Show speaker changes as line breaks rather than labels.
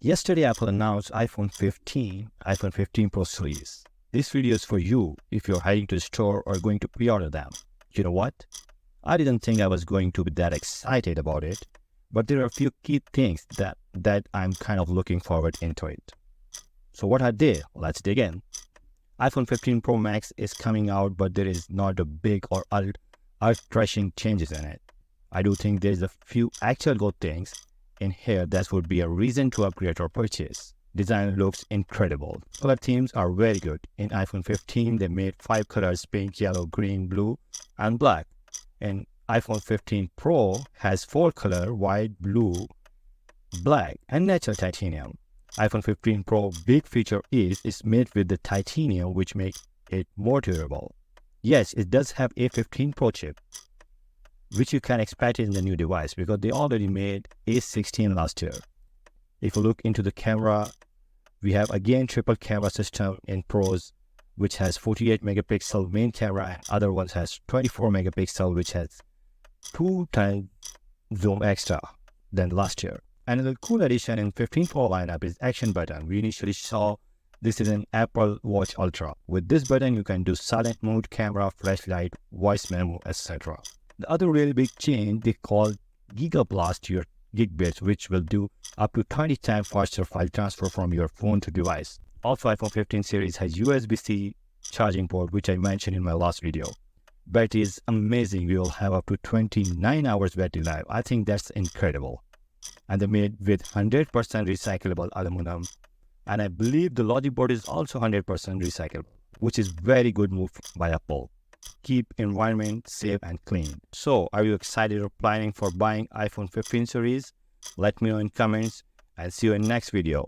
Yesterday, Apple announced iPhone 15 Pro series. This video is for you if you're heading to the store or going to pre-order them. You know what? I didn't think I was going to be that excited about it, but there are a few key things that I'm kind of looking forward into it. So what are they? Let's dig in. iPhone 15 Pro Max is coming out, but there is not a big or earth-crushing changes in it. I do think there's a few actual good things in here that would be a reason to upgrade or purchase. Design looks incredible. Color themes are very good. In iPhone 15, they made 5 colors: pink, yellow, green, blue, and black. And iPhone 15 Pro has 4 colors: white, blue, black, and natural titanium. iPhone 15 Pro big feature is it's made with the titanium, which makes it more durable. Yes, it does have a 15 Pro chip, which you can expect in the new device because they already made A16 last year. If you look into the camera, we have again triple camera system in Pros, which has 48 megapixel main camera, and other ones has 24 megapixel, which has 2 times zoom extra than last year. Another cool addition in 15 Pro lineup is action button. We initially saw this is an Apple Watch Ultra. With this button, you can do silent mode, camera, flashlight, voice memo, etc. The other really big change they call Gigablast your Gigbits, which will do up to 20 times faster file transfer from your phone to device. Also, iPhone 15 series has USB-C charging port, which I mentioned in my last video. Battery is amazing. We will have up to 29 hours battery life. I think that's incredible. And they're made with 100% recyclable aluminum. And I believe the logic board is also 100% recyclable, which is very good move by Apple. Keep environment safe and clean. So, are you excited or planning for buying iPhone 15 series? Let me know in comments and see you in next video.